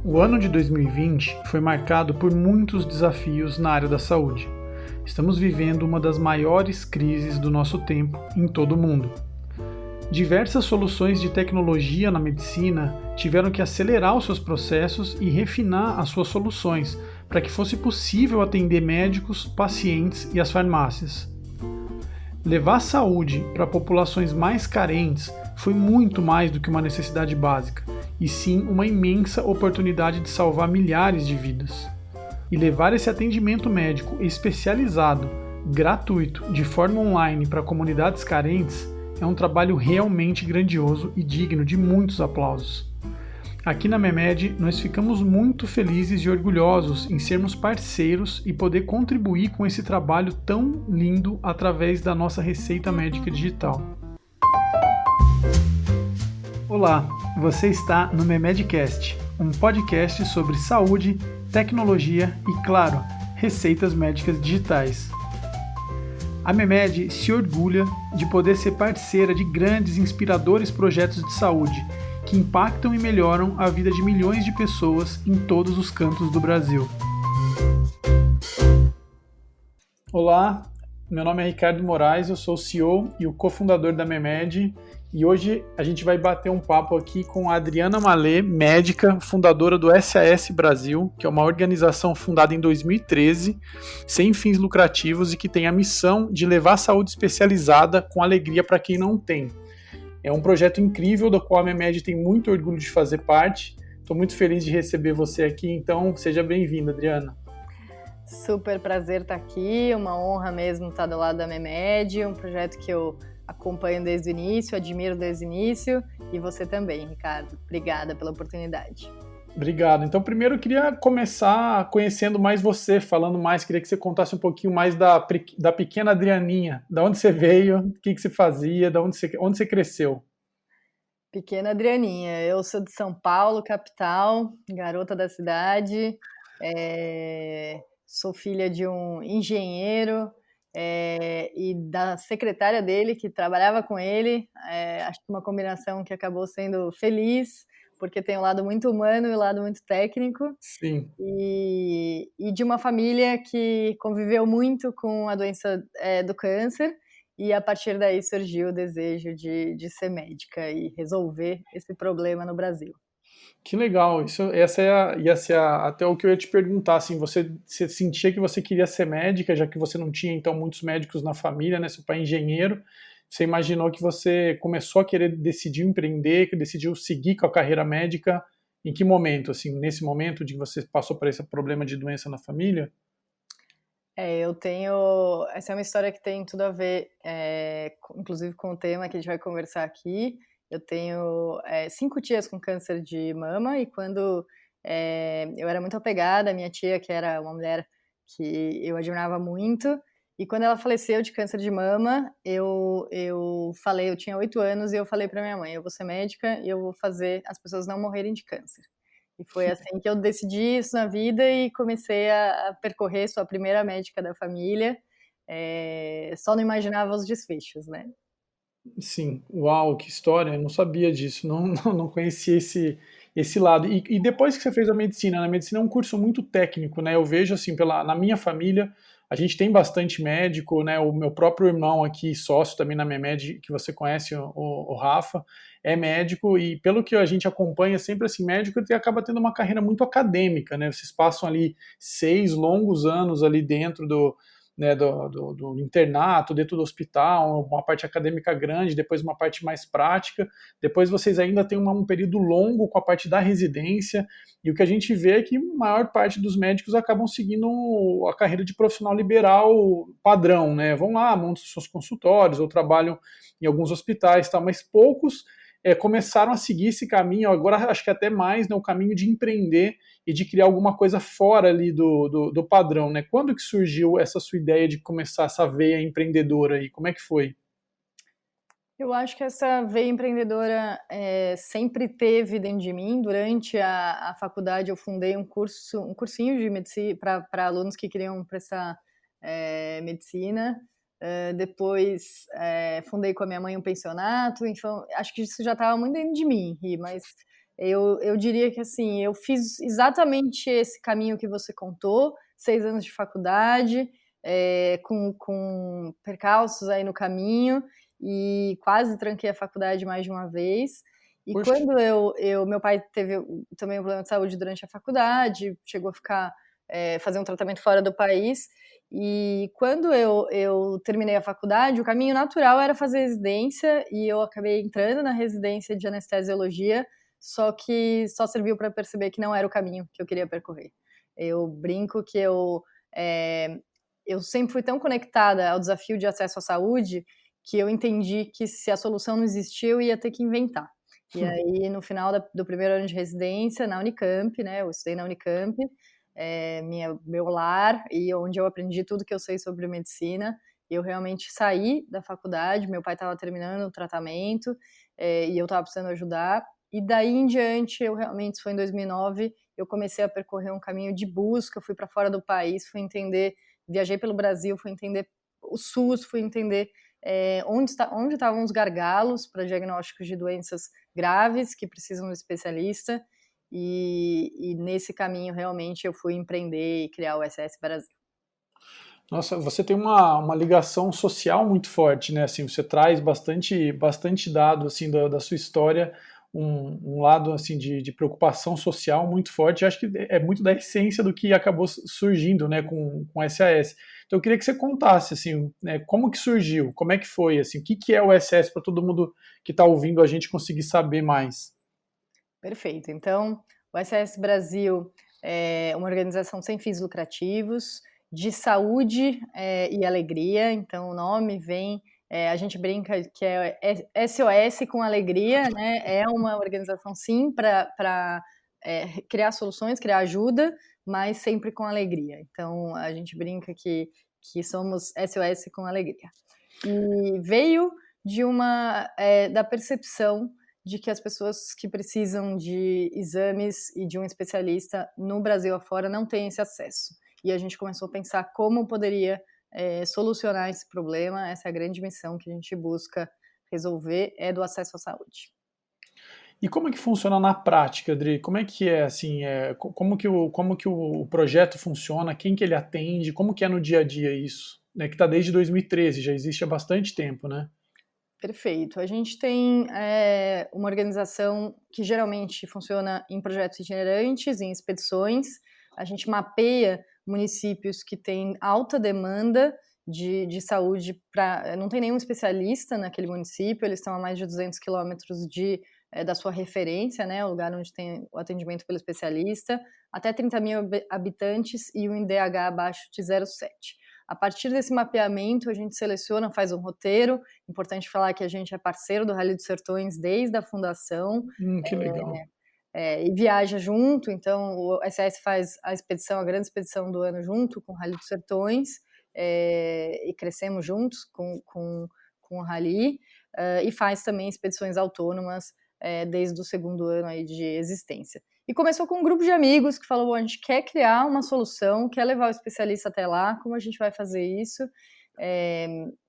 O ano de 2020 foi marcado por muitos desafios na área da saúde. Estamos vivendo uma das maiores crises do nosso tempo em todo o mundo. Diversas soluções de tecnologia na medicina tiveram que acelerar os seus processos e refinar as suas soluções para que fosse possível atender médicos, pacientes e as farmácias. Levar saúde para populações mais carentes foi muito mais do que uma necessidade básica, e sim uma imensa oportunidade de salvar milhares de vidas. E levar esse atendimento médico especializado, gratuito, de forma online para comunidades carentes é um trabalho realmente grandioso e digno de muitos aplausos. Aqui na MEMED, nós ficamos muito felizes e orgulhosos em sermos parceiros e poder contribuir com esse trabalho tão lindo através da nossa Receita Médica Digital. Olá, você está no MEMEDcast, um podcast sobre saúde, tecnologia e, claro, receitas médicas digitais. A MEMED se orgulha de poder ser parceira de grandes e inspiradores projetos de saúde que impactam e melhoram a vida de milhões de pessoas em todos os cantos do Brasil. Olá, meu nome é Ricardo Moraes, eu sou o CEO e o cofundador da MEMED e hoje a gente vai bater um papo aqui com a Adriana Malê, médica, fundadora do SAS Brasil, que é uma organização fundada em 2013, sem fins lucrativos e que tem a missão de levar saúde especializada com alegria para quem não tem. É um projeto incrível do qual a MEMED tem muito orgulho de fazer parte. Estou muito feliz de receber você aqui, então seja bem-vinda, Adriana. Super prazer estar aqui, uma honra mesmo estar do lado da MEMED, um projeto que eu acompanho desde o início, admiro desde o início, e você também, Ricardo. Obrigada pela oportunidade. Obrigado. Então, primeiro eu queria começar conhecendo mais você, falando mais, queria que você contasse um pouquinho mais da pequena Adrianinha, de onde você veio, o que você fazia, onde você cresceu. Pequena Adrianinha, eu sou de São Paulo, capital, garota da cidade, sou filha de um engenheiro e da secretária dele, que trabalhava com ele, acho que uma combinação que acabou sendo feliz, porque tem um lado muito humano e um lado muito técnico. Sim. E de uma família que conviveu muito com a doença do câncer, e a partir daí surgiu o desejo de ser médica e resolver esse problema no Brasil. Que legal, ia ser até o que eu ia te perguntar, assim, você sentia que você queria ser médica, já que você não tinha então muitos médicos na família, né, seu pai é engenheiro, você imaginou que você começou a querer decidir empreender, que decidiu seguir com a carreira médica, em que momento, assim, nesse momento de que você passou por esse problema de doença na família? Essa é uma história que tem tudo a ver, inclusive com o tema que a gente vai conversar aqui. Eu tenho 5 tias com câncer de mama e quando eu era muito apegada à minha tia, que era uma mulher que eu admirava muito, e quando ela faleceu de câncer de mama, eu tinha 8 anos e eu falei para minha mãe, eu vou ser médica e eu vou fazer as pessoas não morrerem de câncer. E foi assim que eu decidi isso na vida e comecei a percorrer, sou a primeira médica da família, só não imaginava os desfechos, né? Sim, uau, que história, eu não sabia disso, não conhecia esse lado. E depois que você fez a medicina, a medicina é um curso muito técnico, né? Eu vejo assim, na minha família, a gente tem bastante médico, né? O meu próprio irmão aqui, sócio também na MEMED, que você conhece, o Rafa, é médico, e pelo que a gente acompanha, sempre assim, médico acaba tendo uma carreira muito acadêmica, né? Vocês passam ali 6 longos anos ali dentro né, do internato, dentro do hospital, uma parte acadêmica grande, depois uma parte mais prática, depois vocês ainda têm um período longo com a parte da residência, e o que a gente vê é que a maior parte dos médicos acabam seguindo a carreira de profissional liberal padrão, né, vão lá, montam seus consultórios, ou trabalham em alguns hospitais, tal, mas poucos começaram a seguir esse caminho, agora acho que até mais, né, o caminho de empreender e de criar alguma coisa fora ali do padrão, né? Quando que surgiu essa sua ideia de começar essa veia empreendedora aí? Como é que foi? Eu acho que essa veia empreendedora sempre teve dentro de mim. Durante a faculdade eu fundei um cursinho de medicina para alunos que queriam prestar medicina. Depois fundei com a minha mãe um pensionato, então acho que isso já estava muito dentro de mim, mas Eu diria que, assim, eu fiz exatamente esse caminho que você contou, 6 anos de faculdade, com percalços aí no caminho, e quase tranquei a faculdade mais de uma vez. E Poxa, quando meu pai teve também um problema de saúde durante a faculdade, chegou a ficar, fazer um tratamento fora do país, e quando eu terminei a faculdade, o caminho natural era fazer residência, e eu acabei entrando na residência de anestesiologia, só que só serviu para perceber que não era o caminho que eu queria percorrer. Eu brinco que eu sempre fui tão conectada ao desafio de acesso à saúde que eu entendi que se a solução não existia, eu ia ter que inventar. E aí, no final do primeiro ano de residência, na Unicamp, né, eu estudei na Unicamp, meu lar, e onde eu aprendi tudo que eu sei sobre medicina. Eu realmente saí da faculdade, meu pai estava terminando o tratamento, e eu estava precisando ajudar, e daí em diante, eu realmente, isso foi em 2009, eu comecei a percorrer um caminho de busca, fui para fora do país, fui entender, viajei pelo Brasil, fui entender o SUS, fui entender onde estavam os gargalos para diagnósticos de doenças graves que precisam de especialista, e nesse caminho realmente eu fui empreender e criar o SS Brasil. nossa, você tem uma ligação social muito forte, né? Assim, você traz bastante dado assim da sua história, um lado assim de preocupação social muito forte. Eu acho que é muito da essência do que acabou surgindo, né, com o SAS. Então eu queria que você contasse assim, né, como que surgiu, como é que foi, assim, o que que é o SS para todo mundo que está ouvindo a gente conseguir saber mais. Perfeito. Então, o SS Brasil é uma organização sem fins lucrativos, de saúde e alegria. Então, o nome vem, a gente brinca que é SOS com alegria, né? É uma organização, sim, para criar soluções, criar ajuda, mas sempre com alegria. Então, a gente brinca que somos SOS com alegria. E veio da percepção de que as pessoas que precisam de exames e de um especialista no Brasil afora não têm esse acesso. E a gente começou a pensar como poderia solucionar esse problema. Essa é a grande missão que a gente busca resolver, é do acesso à saúde. E como é que funciona na prática, Adri? Como é que é, assim, como que o projeto funciona, quem que ele atende, como que é no dia a dia isso? Né, que está desde 2013, já existe há bastante tempo, né? Perfeito. A gente tem uma organização que geralmente funciona em projetos itinerantes, em expedições. A gente mapeia municípios que têm alta demanda de saúde, não tem nenhum especialista naquele município, eles estão a mais de 200 quilômetros da sua referência, né, o lugar onde tem o atendimento pelo especialista, até 30 mil habitantes e um IDH abaixo de 0,7. A partir desse mapeamento, a gente seleciona, faz um roteiro. Importante falar que a gente é parceiro do Rally dos Sertões desde a fundação, Que legal. e viaja junto. Então, o SS faz a grande expedição do ano junto com o Rally dos Sertões, e crescemos juntos com o Rally, e faz também expedições autônomas desde o segundo ano aí de existência. E começou com um grupo de amigos que falou: a gente quer criar uma solução, quer levar o especialista até lá, como a gente vai fazer isso?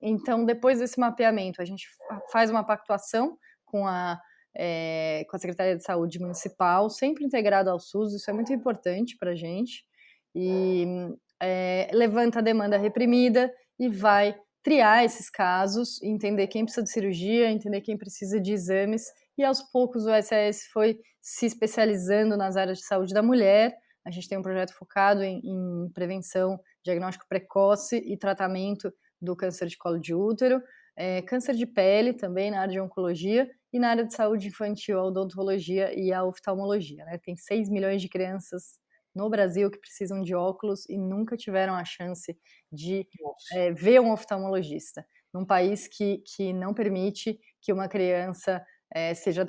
Então, depois desse mapeamento, a gente faz uma pactuação com a Secretaria de Saúde Municipal, sempre integrado ao SUS, isso é muito importante para a gente, e levanta a demanda reprimida e vai triar esses casos, entender quem precisa de cirurgia, entender quem precisa de exames, e aos poucos o SAS foi se especializando nas áreas de saúde da mulher. A gente tem um projeto focado em prevenção, diagnóstico precoce e tratamento do câncer de colo de útero, câncer de pele também na área de oncologia, e na área de saúde infantil, a odontologia e a oftalmologia, né? Tem 6 milhões de crianças no Brasil que precisam de óculos e nunca tiveram a chance de ver um oftalmologista, num país que não permite que uma criança seja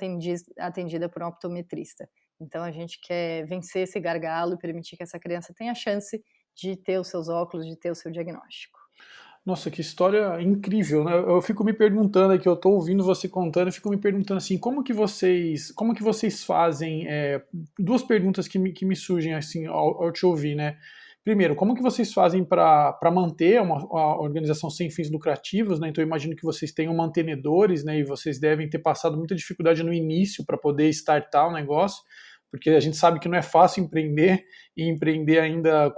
atendida por um optometrista. Então, a gente quer vencer esse gargalo e permitir que essa criança tenha a chance de ter os seus óculos, de ter o seu diagnóstico. Nossa, que história incrível, né? Eu fico me perguntando aqui, eu estou ouvindo você contando, eu fico me perguntando assim, como que vocês fazem? Duas perguntas que me surgem assim ao te ouvir, né? primeiro, como que vocês fazem para manter uma organização sem fins lucrativos, né? Então eu imagino que vocês tenham mantenedores, né? E vocês devem ter passado muita dificuldade no início para poder startar o negócio, porque a gente sabe que não é fácil empreender, e empreender ainda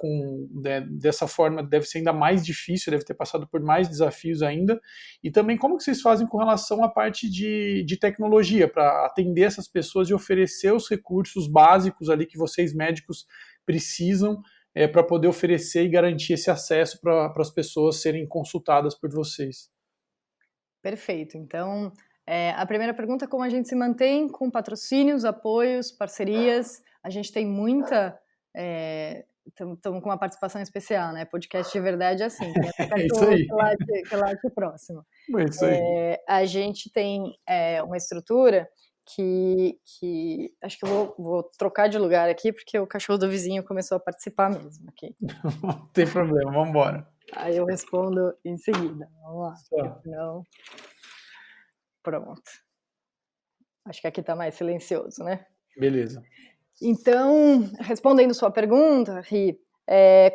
dessa forma deve ser ainda mais difícil, deve ter passado por mais desafios ainda. E também como que vocês fazem com relação à parte de tecnologia, para atender essas pessoas e oferecer os recursos básicos ali que vocês médicos precisam para poder oferecer e garantir esse acesso para as pessoas serem consultadas por vocês. Perfeito. Então, a primeira pergunta é como a gente se mantém com patrocínios, apoios, parcerias. A gente tem muita... Estamos com uma participação especial, né? Podcast de verdade é assim. É isso aí. Que late próximo. É isso aí. A gente tem uma estrutura que acho que eu vou trocar de lugar aqui, porque o cachorro do vizinho começou a participar mesmo aqui. Não tem problema, vamos embora. Aí eu respondo em seguida. Vamos lá. Tá. Senão... Pronto. Acho que aqui está mais silencioso, né? Beleza. Então, respondendo sua pergunta, Ri,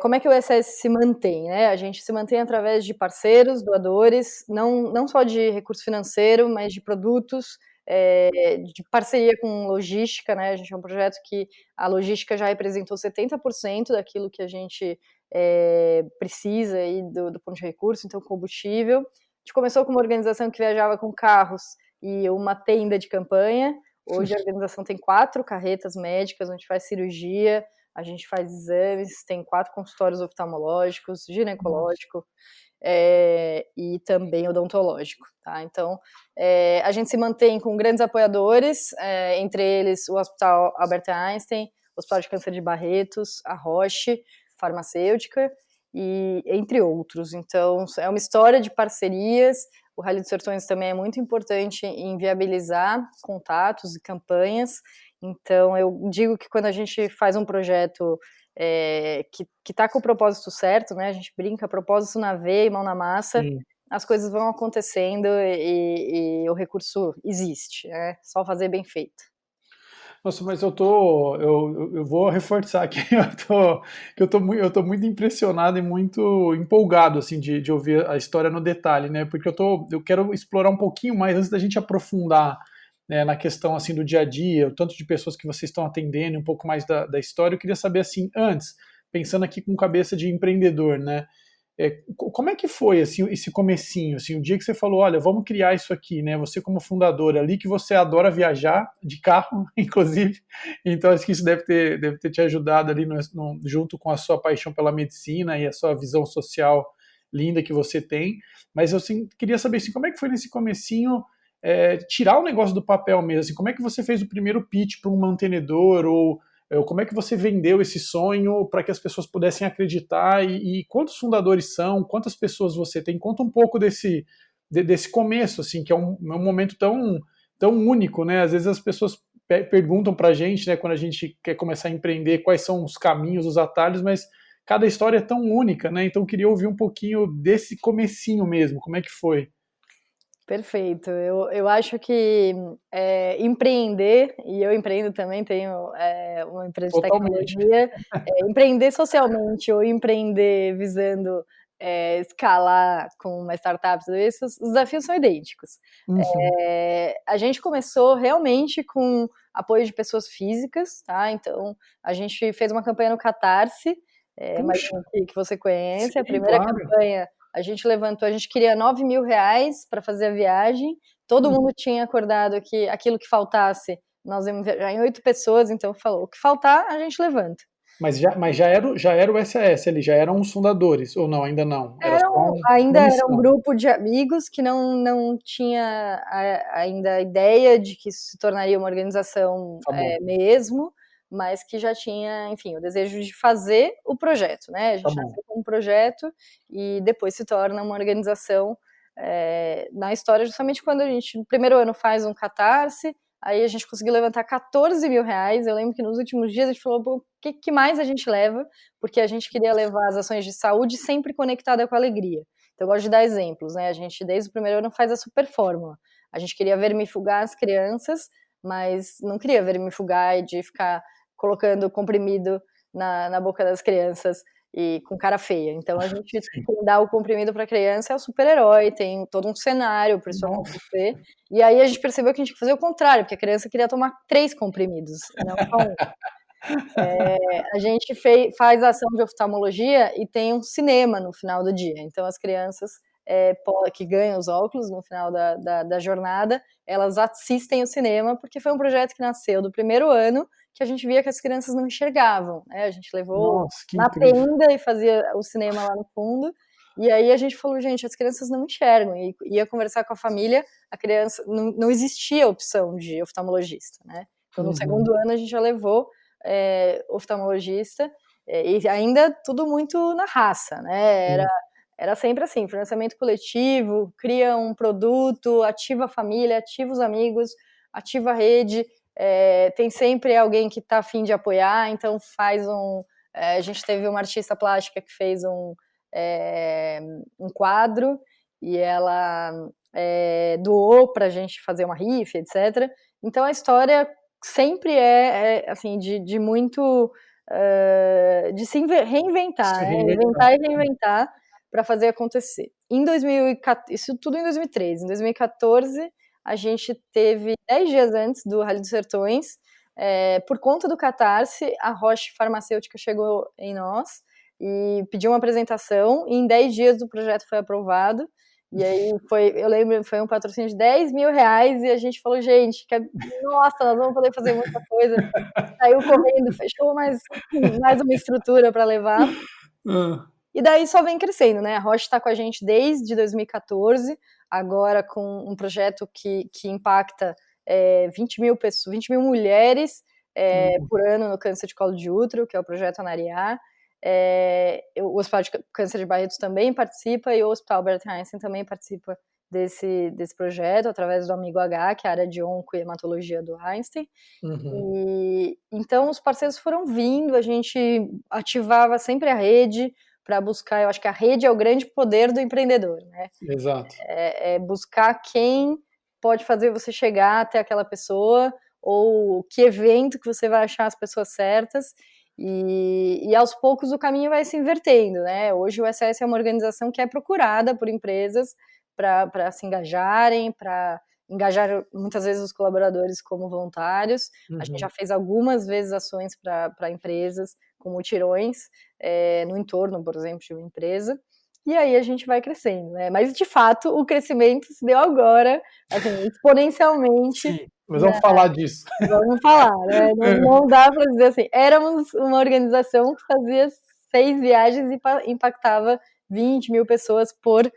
como é que o SS se mantém, né? A gente se mantém através de parceiros, doadores, não só de recurso financeiro, mas de produtos, de parceria com logística, né? A gente é um projeto que a logística já representou 70% daquilo que a gente precisa aí do ponto de recurso, então combustível. A gente começou com uma organização que viajava com carros e uma tenda de campanha. Hoje a organização tem 4 carretas médicas, onde faz cirurgia, a gente faz exames, tem 4 consultórios oftalmológicos, ginecológico e também odontológico. Tá? Então, a gente se mantém com grandes apoiadores, entre eles o Hospital Albert Einstein, o Hospital de Câncer de Barretos, a Roche Farmacêutica, e entre outros. Então, é uma história de parcerias. O Rally dos Sertões também é muito importante em viabilizar contatos e campanhas. Então, eu digo que quando a gente faz um projeto que está com o propósito certo, né, a gente brinca, propósito na veia e mão na massa, as coisas vão acontecendo e o recurso existe, né? Só fazer bem feito. Nossa, mas eu vou reforçar aqui, eu tô muito impressionado e muito empolgado, assim, de ouvir a história no detalhe, né, porque eu quero explorar um pouquinho mais, antes da gente aprofundar, né, na questão, assim, do dia a dia, o tanto de pessoas que vocês estão atendendo, um pouco mais da história. Eu queria saber, assim, antes, pensando aqui com cabeça de empreendedor, né, como é que foi, assim, esse comecinho, assim, o dia que você falou, olha, vamos criar isso aqui, né, você como fundadora ali, que você adora viajar de carro, inclusive, então acho que isso deve ter te ajudado ali junto com a sua paixão pela medicina e a sua visão social linda que você tem, mas eu assim, queria saber, assim, como é que foi nesse comecinho, tirar o negócio do papel mesmo, assim, como é que você fez o primeiro pitch para um mantenedor, ou como é que você vendeu esse sonho para que as pessoas pudessem acreditar, e quantos fundadores são, quantas pessoas você tem? Conta um pouco desse começo, assim, que é um momento tão, tão único, né? Às vezes as pessoas perguntam para a gente, né, quando a gente quer começar a empreender, quais são os caminhos, os atalhos, mas cada história é tão única, né? Então eu queria ouvir um pouquinho desse comecinho mesmo, como é que foi? Perfeito. Eu acho que empreender, e eu empreendo também, tenho uma empresa de Totalmente. tecnologia, empreender socialmente ou empreender visando escalar com uma startup, tudo isso, os desafios são idênticos. Uhum. A gente começou realmente com apoio de pessoas físicas, tá? Então, a gente fez uma campanha no Catarse, imagino que você conhece, a Sim, primeira claro. campanha. A gente queria R$9.000 para fazer a viagem, todo mundo tinha acordado que aquilo que faltasse, nós íamos viajar em 8 pessoas, então falou, o que faltar, a gente levanta. Mas já era o SAS ali, já eram os fundadores, ou não, ainda não? Era só Ainda uma era um missão. grupo de amigos que não tinha ainda a ideia de que isso se tornaria uma organização Tá bom, mesmo, mas que já tinha, enfim, o desejo de fazer o projeto, né? A tá gente bom. nasceu com um projeto e depois se torna uma organização na história, justamente quando a gente, no primeiro ano, faz um catarse, aí a gente conseguiu levantar R$14.000. Eu lembro que nos últimos dias a gente falou, o que mais a gente leva? Porque a gente queria levar as ações de saúde sempre conectada com a alegria. Então eu gosto de dar exemplos, né? A gente, desde o primeiro ano, faz a super fórmula. A gente queria vermifugar as crianças, mas não queria vermifugar e de ficar colocando comprimido na boca das crianças e com cara feia. Então a gente Sim. dá o comprimido para a criança, é o super-herói, tem todo um cenário para isso Nossa. acontecer. E aí a gente percebeu que a gente tinha que fazer o contrário, porque a criança queria tomar 3 comprimidos, não só 1. A gente faz a ação de oftalmologia e tem um cinema no final do dia. Então as crianças que ganham os óculos no final da jornada, elas assistem o cinema, porque foi um projeto que nasceu do primeiro ano, que a gente via que as crianças não enxergavam, né? A gente levou Nossa, que na incrível. tenda e fazia o cinema lá no fundo, e aí a gente falou, gente, as crianças não enxergam, e ia conversar com a família, a criança, não existia a opção de oftalmologista, né? Então no segundo ano a gente já levou oftalmologista, e ainda tudo muito na raça, né? Era sempre assim, financiamento coletivo, cria um produto, ativa a família, ativa os amigos, ativa a rede, tem sempre alguém que está a fim de apoiar, então faz a gente teve uma artista plástica que fez um quadro, e ela doou para a gente fazer uma rifa, etc. Então a história sempre assim, de muito... de se reinventar, inventar e reinventar para fazer acontecer. Isso tudo em 2013. Em 2014, a gente teve 10 dias antes do Rally dos Sertões, por conta do Catarse, a Roche Farmacêutica chegou em nós e pediu uma apresentação, e em 10 dias o projeto foi aprovado. E aí eu lembro, foi um patrocínio de R$10 mil, e a gente falou, gente, nossa, nós vamos poder fazer muita coisa. Saiu correndo, fechou mais uma estrutura para levar. E daí só vem crescendo, né? A Roche está com a gente desde 2014, agora com um projeto que impacta 20 mil pessoas, 20 mil mulheres por ano no câncer de colo de útero, que é o projeto Anariá. O Hospital de Câncer de Barretos também participa, e o Hospital Albert Einstein também participa desse projeto, através do Amigo H, que é a área de onco e hematologia do Einstein. E então os parceiros foram vindo, a gente ativava sempre a rede para buscar. Eu acho que a rede é o grande poder do empreendedor, né? Exato. Buscar quem pode fazer você chegar até aquela pessoa, ou que evento que você vai achar as pessoas certas, e aos poucos o caminho vai se invertendo, né? Hoje o SS é uma organização que é procurada por empresas para se engajarem, para engajar muitas vezes os colaboradores como voluntários. A gente já fez algumas vezes ações para empresas, com mutirões no entorno, por exemplo, de uma empresa, e aí a gente vai crescendo, né? Mas, de fato, o crescimento se deu agora, assim, exponencialmente. Sim, mas vamos falar disso. Vamos falar, né? Não dá para dizer assim, éramos uma organização que fazia 6 viagens e impactava 20 mil pessoas por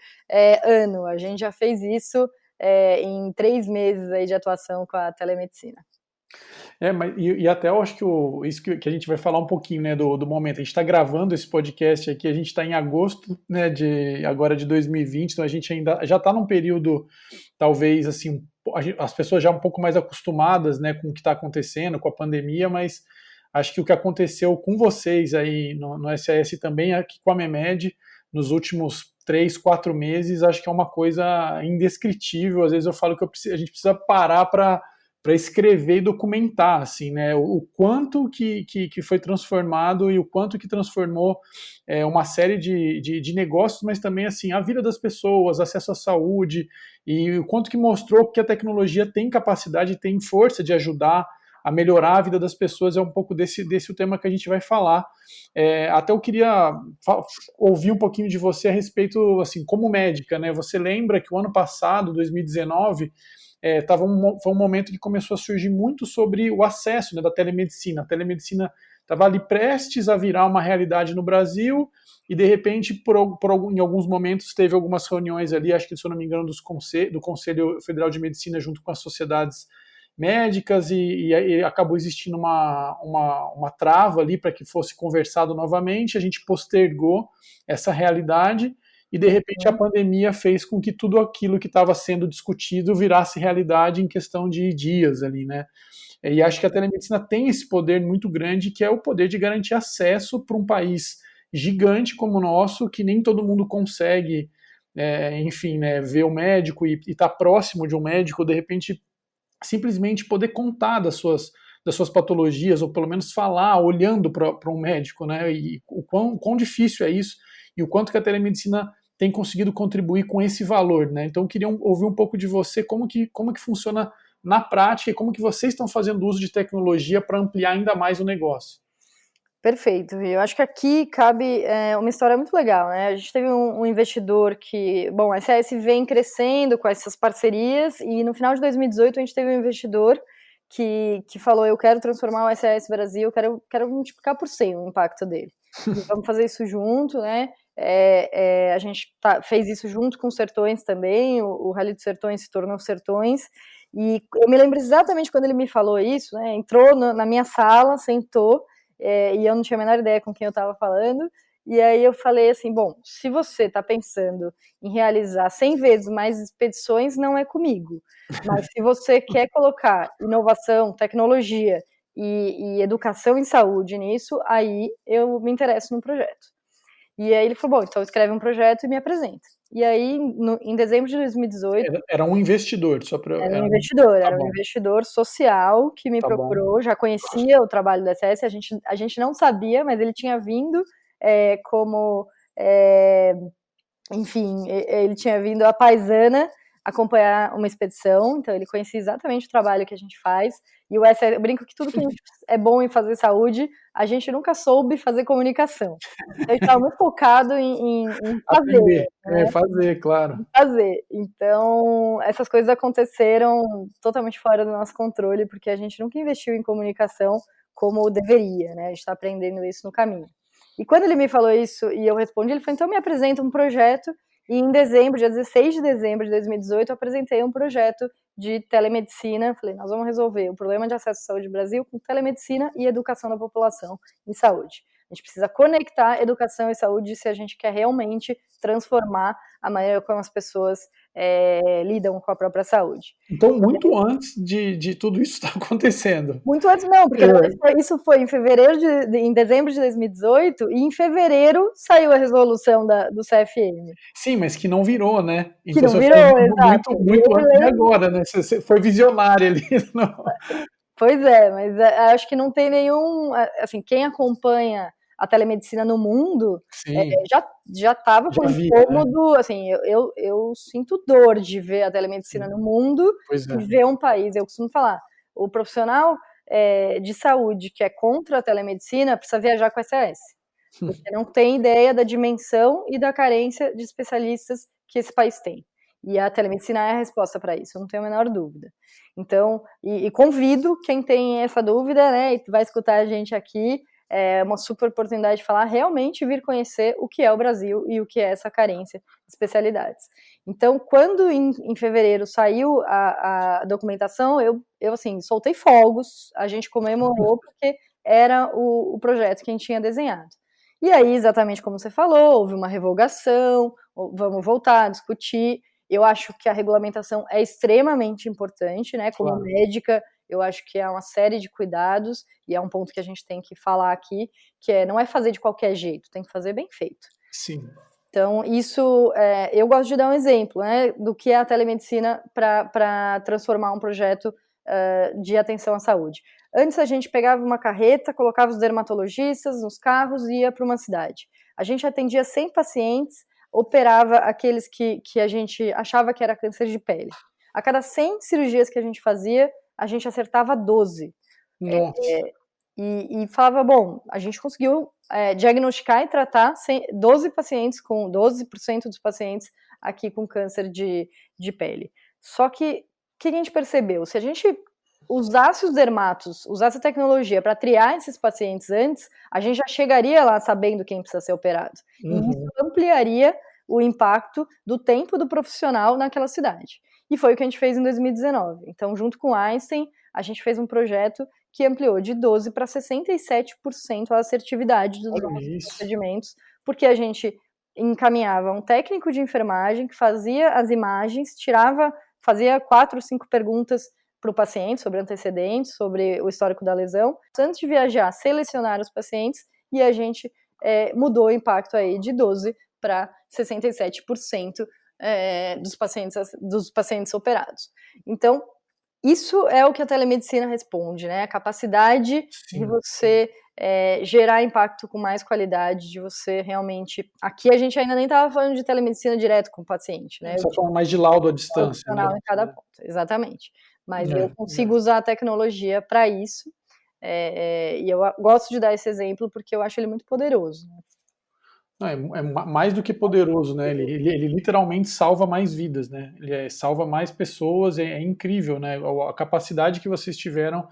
ano. A gente já fez isso em 3 meses aí de atuação com a telemedicina. Mas até eu acho que isso que a gente vai falar um pouquinho, né, do momento. A gente está gravando esse podcast aqui, a gente está em agosto, né, agora de 2020, então a gente ainda já está num período, talvez, assim, as pessoas já um pouco mais acostumadas, né, com o que está acontecendo, com a pandemia, mas acho que o que aconteceu com vocês aí no SAS também, aqui com a Memed, nos últimos 3, 4 meses, acho que é uma coisa indescritível. Às vezes eu falo que a gente precisa parar para escrever e documentar, assim, né, o quanto que foi transformado e o quanto que transformou uma série de negócios, mas também, assim, a vida das pessoas, acesso à saúde, e o quanto que mostrou que a tecnologia tem capacidade, tem força de ajudar a melhorar a vida das pessoas. É um pouco desse o tema que a gente vai falar. Até eu queria ouvir um pouquinho de você a respeito, assim, como médica, né, você lembra que o ano passado, 2019, foi um momento que começou a surgir muito sobre o acesso, né, da telemedicina. A telemedicina estava ali prestes a virar uma realidade no Brasil, e de repente, em alguns momentos, teve algumas reuniões ali, acho que, se eu não me engano, do Conselho Federal de Medicina junto com as sociedades médicas, e acabou existindo uma trava ali para que fosse conversado novamente. A gente postergou essa realidade, e de repente a pandemia fez com que tudo aquilo que estava sendo discutido virasse realidade em questão de dias ali, né? E acho que a telemedicina tem esse poder muito grande, que é o poder de garantir acesso para um país gigante como o nosso, que nem todo mundo consegue, enfim, né, ver o médico e estar próximo de um médico, de repente simplesmente poder contar das das suas patologias, ou pelo menos falar olhando para um médico, né? E o quão difícil é isso, e o quanto que a telemedicina tem conseguido contribuir com esse valor, né? Então eu queria ouvir um pouco de você, como que funciona na prática e como que vocês estão fazendo uso de tecnologia para ampliar ainda mais o negócio. Perfeito, eu acho que aqui cabe uma história muito legal, né? A gente teve um investidor que, bom, a SAS vem crescendo com essas parcerias e no final de 2018 a gente teve um investidor que falou, eu quero transformar o SAS Brasil, quero multiplicar por 100 o impacto dele. E vamos fazer isso junto, né? A gente fez isso junto com os Sertões também, o Rally dos Sertões se tornou Sertões, e eu me lembro exatamente quando ele me falou isso, né? Entrou na minha sala, sentou, e eu não tinha a menor ideia com quem eu estava falando, e aí eu falei assim, bom, se você está pensando em realizar 100 vezes mais expedições, não é comigo, mas se você quer colocar inovação, tecnologia e educação em saúde nisso, aí eu me interesso no projeto. E aí ele falou, bom, então escreve um projeto e me apresenta. E aí, em dezembro de 2018... Era um investidor, só para... Era um investidor, tá era um bom, investidor social que me tá bom. procurou, já conhecia o trabalho da SS, a gente não sabia, mas ele tinha vindo como, enfim, ele tinha vindo a paisana acompanhar uma expedição, então ele conhecia exatamente o trabalho que a gente faz, e o SS, eu brinco que tudo que a gente é bom em fazer saúde, a gente nunca soube fazer comunicação. Então, a gente estava muito focado em fazer, Aprender, né? fazer, claro. Fazer. Então, essas coisas aconteceram totalmente fora do nosso controle, porque a gente nunca investiu em comunicação como deveria, né? A gente está aprendendo isso no caminho. E quando ele me falou isso e eu respondi, ele falou, então me apresenta um projeto, e em dezembro, dia 16 de dezembro de 2018, eu apresentei um projeto de telemedicina, falei, nós vamos resolver o problema de acesso à saúde no Brasil com telemedicina e educação da população em saúde. A gente precisa conectar educação e saúde se a gente quer realmente transformar a maneira como as pessoas lidam com a própria saúde. Então, muito antes de tudo isso estar acontecendo. Muito antes não, porque isso foi em dezembro de 2018, e em fevereiro saiu a resolução do CFM. Sim, mas que não virou, né? Que Então não você virou, foi exato. muito antes de agora, né? Você foi visionário ali. Não. Pois é, mas acho que não tem nenhum... Assim, quem acompanha a telemedicina no mundo já estava com um incômodo, né? Assim, eu sinto dor de ver a telemedicina no mundo e ver um país. Eu costumo falar, o profissional de saúde que é contra a telemedicina precisa viajar com a SAS, porque não tem ideia da dimensão e da carência de especialistas que esse país tem. E a telemedicina é a resposta para isso, eu não tenho a menor dúvida. Então, e convido quem tem essa dúvida, né, e vai escutar a gente aqui, é uma super oportunidade de falar, realmente vir conhecer o que é o Brasil e o que é essa carência de especialidades. Então, quando em fevereiro saiu a documentação, eu assim, soltei fogos, a gente comemorou, porque era o projeto que a gente tinha desenhado. E aí, exatamente como você falou, houve uma revogação, vamos voltar a discutir. Eu acho que a regulamentação é extremamente importante, né? Como médica, eu acho que é uma série de cuidados, e é um ponto que a gente tem que falar aqui, que não é fazer de qualquer jeito, tem que fazer bem feito. Sim. Então, isso, eu gosto de dar um exemplo, né, do que é a telemedicina para transformar um projeto de atenção à saúde. Antes a gente pegava uma carreta, colocava os dermatologistas nos carros e ia para uma cidade. A gente atendia 100 pacientes, operava aqueles que a gente achava que era câncer de pele. A cada 100 cirurgias que a gente fazia, a gente acertava 12. E falava, bom, a gente conseguiu diagnosticar e tratar 12 pacientes, com 12% dos pacientes aqui com câncer de pele. Só que, o que a gente percebeu? Se a gente usasse os dermatos, usasse a tecnologia para triar esses pacientes antes, a gente já chegaria lá sabendo quem precisa ser operado. E isso ampliaria o impacto do tempo do profissional naquela cidade. E foi o que a gente fez em 2019. Então, junto com Einstein, a gente fez um projeto que ampliou de 12% para 67% a assertividade dos nossos procedimentos, porque a gente encaminhava um técnico de enfermagem que fazia as imagens, fazia 4 ou 5 perguntas para o paciente sobre antecedentes, sobre o histórico da lesão. Antes de viajar, selecionar os pacientes, e a gente mudou o impacto aí de 12% para 67% dos pacientes operados. Então, Isso é o que a telemedicina responde, né? A capacidade de Sim. você gerar impacto com mais qualidade, de você realmente. Aqui a gente ainda nem estava falando de telemedicina direto com o paciente, né? Você está falando mais de laudo à distância, né? Profissional em cada ponto, exatamente. Mas eu É. consigo usar a tecnologia para isso, e eu gosto de dar esse exemplo porque eu acho ele muito poderoso. Né? Não, é mais do que poderoso, né? Ele literalmente salva mais vidas, né? Salva mais pessoas, é incrível, né? A capacidade que vocês tiveram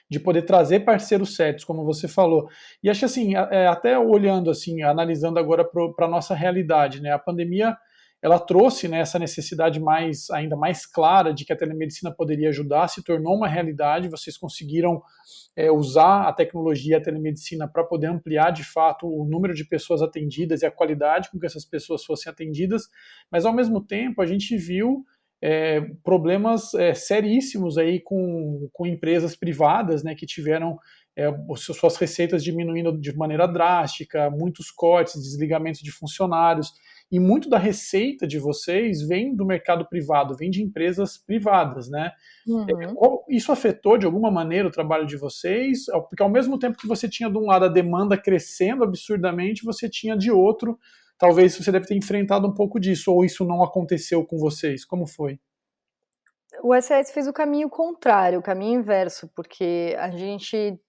de poder trazer parceiros certos, como você falou. E acho assim, até olhando assim, analisando agora para a nossa realidade, né? A pandemia ela trouxe, né, essa necessidade ainda mais clara de que a telemedicina poderia ajudar, se tornou uma realidade. Vocês conseguiram usar a tecnologia e a telemedicina para poder ampliar de fato o número de pessoas atendidas e a qualidade com que essas pessoas fossem atendidas, mas ao mesmo tempo a gente viu problemas seríssimos aí com empresas privadas, né, que tiveram suas receitas diminuindo de maneira drástica, muitos cortes, desligamentos de funcionários, e muito da receita de vocês vem do mercado privado, vem de empresas privadas, né? Uhum. Isso afetou de alguma maneira o trabalho de vocês? Porque ao mesmo tempo que você tinha de um lado a demanda crescendo absurdamente, você tinha de outro, talvez você deve ter enfrentado um pouco disso, ou isso não aconteceu com vocês? Como foi? O SAS fez o caminho contrário, o caminho inverso, porque a gente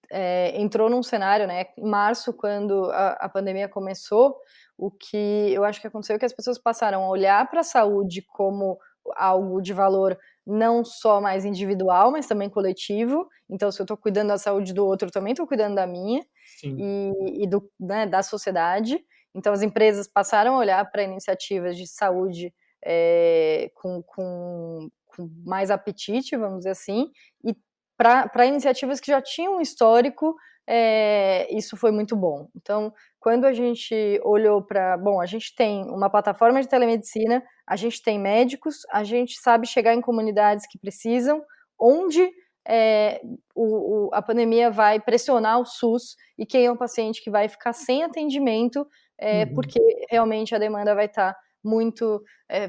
entrou num cenário, né, em março, quando a pandemia começou, o que eu acho que aconteceu é que as pessoas passaram a olhar para a saúde como algo de valor não só mais individual, mas também coletivo. Então, se eu estou cuidando da saúde do outro, eu também estou cuidando da minha Sim. e né, da sociedade. Então, as empresas passaram a olhar para iniciativas de saúde com mais apetite, vamos dizer assim, e para iniciativas que já tinham um histórico, isso foi muito bom. Então, quando a gente olhou para, bom, a gente tem uma plataforma de telemedicina, a gente tem médicos, a gente sabe chegar em comunidades que precisam, onde a pandemia vai pressionar o SUS e quem é o paciente que vai ficar sem atendimento, Uhum. porque realmente a demanda vai estar muito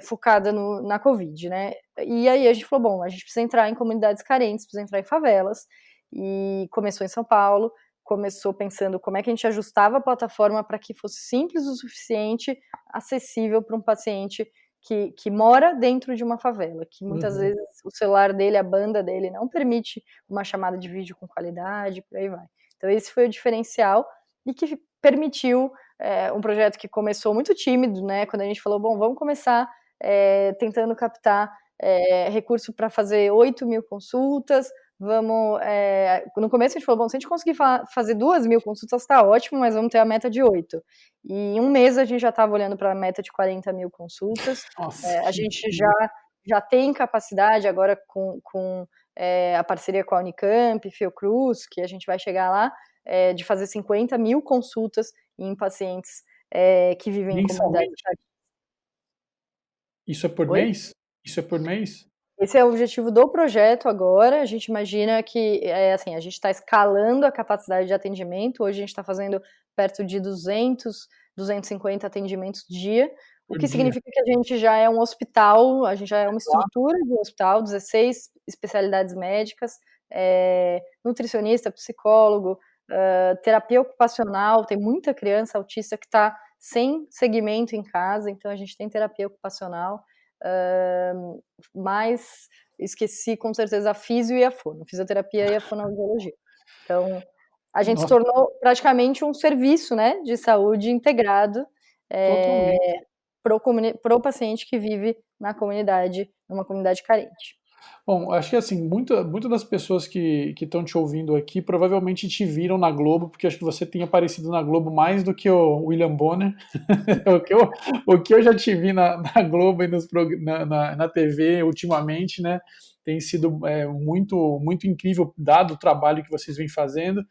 focada na Covid, né? E aí a gente falou, bom, a gente precisa entrar em comunidades carentes, precisa entrar em favelas, e começou em São Paulo, começou pensando como é que a gente ajustava a plataforma para que fosse simples o suficiente, acessível para um paciente que mora dentro de uma favela, que muitas Uhum. vezes o celular dele, a banda dele não permite uma chamada de vídeo com qualidade, por aí vai. Então esse foi o diferencial e que permitiu um projeto que começou muito tímido, né? Quando a gente falou, bom, vamos começar tentando captar recurso para fazer 8.000 consultas, vamos. No começo a gente falou, bom, se a gente conseguir fazer 2.000 consultas, está ótimo, mas vamos ter a meta de 8. E em um mês a gente já estava olhando para a meta de 40.000 consultas. Nossa, A gente já tem capacidade agora com a parceria com a Unicamp, Fiocruz, que a gente vai chegar lá, de fazer 50.000 consultas em pacientes que vivem em comunidades. mensalmente? Isso é por Oi? mês? Isso é por mês? Esse é o objetivo do projeto agora. A gente imagina que, assim, a gente está escalando a capacidade de atendimento. Hoje a gente está fazendo perto de 200, 250 atendimentos dia, o Por que dia. significa que a gente já é um hospital, a gente já é uma Tá? estrutura de um hospital, 16 especialidades médicas, nutricionista, psicólogo, terapia ocupacional. Tem muita criança autista que está sem segmento em casa, então a gente tem terapia ocupacional. Mas esqueci com certeza a fisio e a fono, fisioterapia e a fonoaudiologia. Então, a gente se Nossa, tornou praticamente um serviço, né, de saúde integrado, totalmente. pro paciente que vive na comunidade, numa comunidade carente. Bom, acho que assim, muita das pessoas que estão te ouvindo aqui provavelmente te viram na Globo, porque acho que você tem aparecido na Globo mais do que o William Bonner. O que eu já te vi na Globo e na TV ultimamente, né? Tem sido muito, muito incrível, dado o trabalho que vocês vêm fazendo.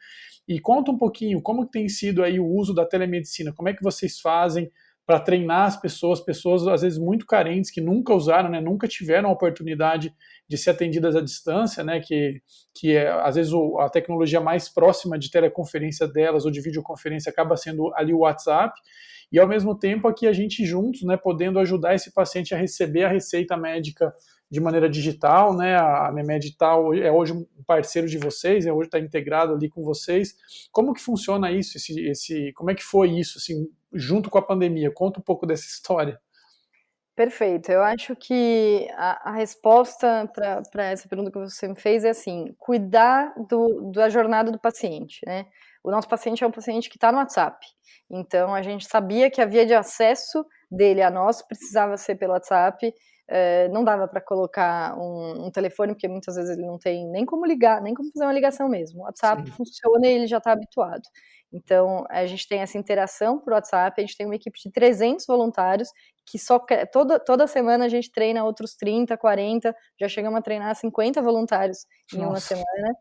E conta um pouquinho como tem sido aí o uso da telemedicina, como é que vocês fazem para treinar as pessoas às vezes muito carentes, que nunca usaram, né, nunca tiveram a oportunidade de ser atendidas à distância, né, que é, às vezes a tecnologia mais próxima de teleconferência delas ou de videoconferência acaba sendo ali o WhatsApp, e ao mesmo tempo aqui a gente juntos, né, podendo ajudar esse paciente a receber a receita médica de maneira digital, né? A Memed é hoje um parceiro de vocês, hoje está integrado ali com vocês. Como que funciona isso? Como é que foi isso, assim, junto com a pandemia? Conta um pouco dessa história. Perfeito. Eu acho que a resposta para essa pergunta que você me fez é assim: cuidar da jornada do paciente, né? O nosso paciente é um paciente que está no WhatsApp, então a gente sabia que a via de acesso dele a nós precisava ser pelo WhatsApp. Não dava para colocar um telefone, porque muitas vezes ele não tem nem como ligar, nem como fazer uma ligação mesmo. O WhatsApp Sim. funciona e ele já está habituado. Então, a gente tem essa interação por WhatsApp, a gente tem uma equipe de 300 voluntários que toda semana a gente treina outros 30, 40, já chegamos a treinar 50 voluntários em uma Nossa. semana.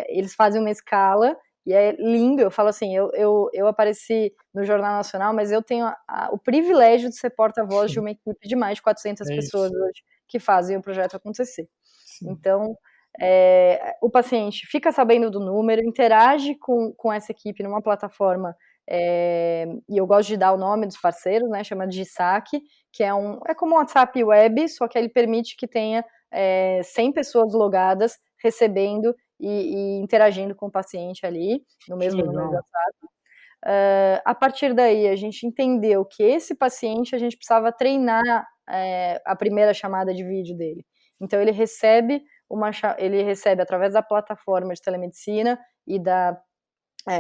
Eles fazem uma escala e é lindo. Eu falo assim, eu apareci no Jornal Nacional, mas eu tenho o privilégio de ser porta-voz de uma equipe de mais de 400 É pessoas isso. hoje que fazem o projeto acontecer. Sim. Então, o paciente fica sabendo do número, interage com essa equipe numa plataforma, e eu gosto de dar o nome dos parceiros, né, chama de saque, que é como um WhatsApp web, só que ele permite que tenha 100 pessoas logadas, recebendo e interagindo com o paciente ali, no Que mesmo número de legal. WhatsApp. A partir daí, a gente entendeu que esse paciente, a gente precisava treinar a primeira chamada de vídeo dele. Então, ele recebe através da plataforma de telemedicina e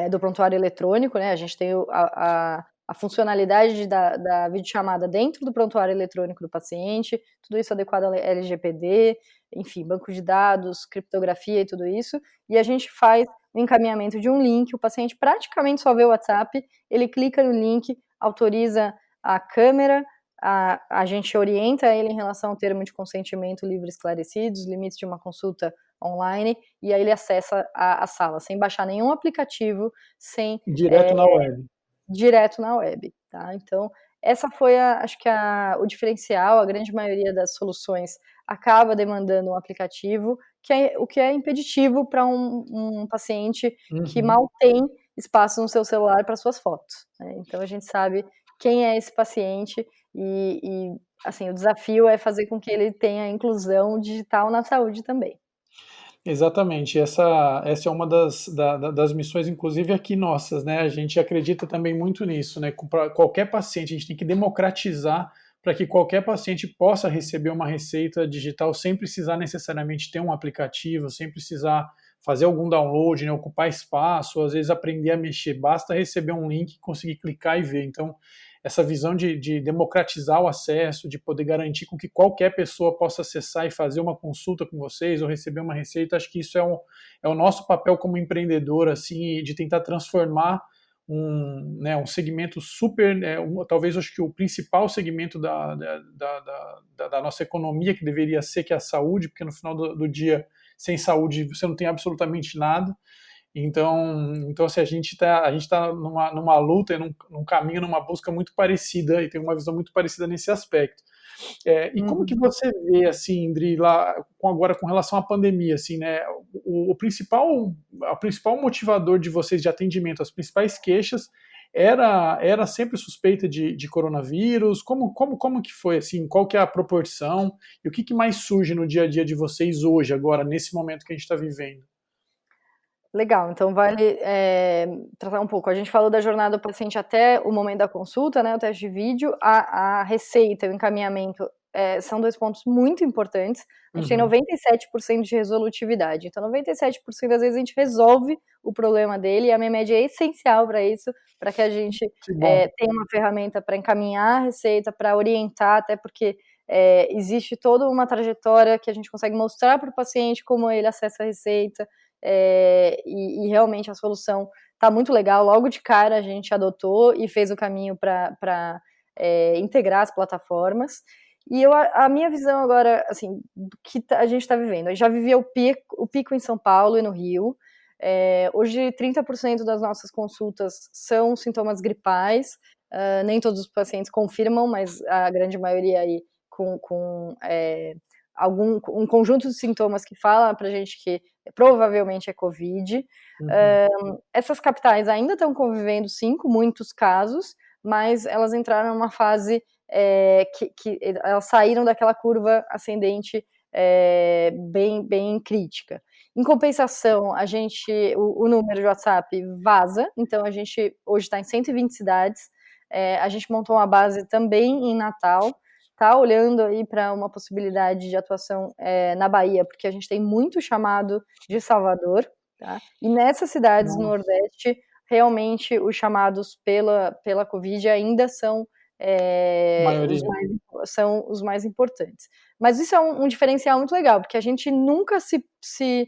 do prontuário eletrônico, né? A gente tem a funcionalidade da videochamada dentro do prontuário eletrônico do paciente, tudo isso adequado ao LGPD, enfim, banco de dados, criptografia e tudo isso, e a gente faz o encaminhamento de um link, o paciente praticamente só vê o WhatsApp, ele clica no link, autoriza a câmera, a gente orienta ele em relação ao termo de consentimento livre e esclarecido, os limites de uma consulta online, e aí ele acessa a sala, sem baixar nenhum aplicativo, Direto na web. direto na web, tá? Então, essa foi acho que o diferencial. A grande maioria das soluções acaba demandando um aplicativo, o que é impeditivo para um paciente que Uhum. mal tem espaço no seu celular para suas fotos, né? Então, a gente sabe quem é esse paciente assim, o desafio é fazer com que ele tenha inclusão digital na saúde também. Exatamente, essa é uma das missões, inclusive aqui nossas, né? A gente acredita também muito nisso, né? Para qualquer paciente, a gente tem que democratizar para que qualquer paciente possa receber uma receita digital sem precisar necessariamente ter um aplicativo, sem precisar fazer algum download, né? Ocupar espaço, ou às vezes aprender a mexer, basta receber um link, conseguir clicar e ver. Então, essa visão de democratizar o acesso, de poder garantir com que qualquer pessoa possa acessar e fazer uma consulta com vocês ou receber uma receita, acho que isso é o nosso papel como empreendedor, assim, de tentar transformar um segmento super, talvez acho que o principal segmento da nossa economia que deveria ser, que é a saúde, porque no final do dia, sem saúde, você não tem absolutamente nada. Então assim, a gente tá numa luta, num caminho, numa busca muito parecida e tem uma visão muito parecida nesse aspecto. E como que Uhum. você vê, assim, Indri, agora com relação à pandemia, assim, né, o principal motivador de vocês de atendimento, as principais queixas, era sempre suspeita de coronavírus? Como que foi, assim, qual que é a proporção? E o que mais surge no dia a dia de vocês hoje, agora, nesse momento que a gente está vivendo? Legal, então vale tratar um pouco. A gente falou da jornada do paciente até o momento da consulta, né, o teste de vídeo, a receita, o encaminhamento, são 2 pontos muito importantes. A gente tem Uhum. 97% de resolutividade, então 97% das vezes a gente resolve o problema dele, e a Memed é essencial para isso, para que a gente Que bom. tenha uma ferramenta para encaminhar a receita, para orientar, até porque existe toda uma trajetória que a gente consegue mostrar para o paciente como ele acessa a receita, e realmente a solução está muito legal. Logo de cara a gente adotou e fez o caminho para integrar as plataformas. E a minha visão agora, assim, do que a gente está vivendo, eu já vivi o pico em São Paulo e no Rio. Hoje 30% das nossas consultas são sintomas gripais, nem todos os pacientes confirmam, mas a grande maioria aí com um conjunto de sintomas que fala para a gente que provavelmente é Covid. Uhum. Essas capitais ainda estão convivendo, sim, com muitos casos, mas elas entraram numa fase que elas saíram daquela curva ascendente bem crítica. Em compensação, o número de WhatsApp vaza, então a gente hoje está em 120 cidades, a gente montou uma base também em Natal, está olhando aí para uma possibilidade de atuação na Bahia, porque a gente tem muito chamado de Salvador, tá? E nessas cidades do Nordeste, realmente os chamados pela Covid ainda são os mais importantes. Mas isso é um diferencial muito legal, porque a gente nunca se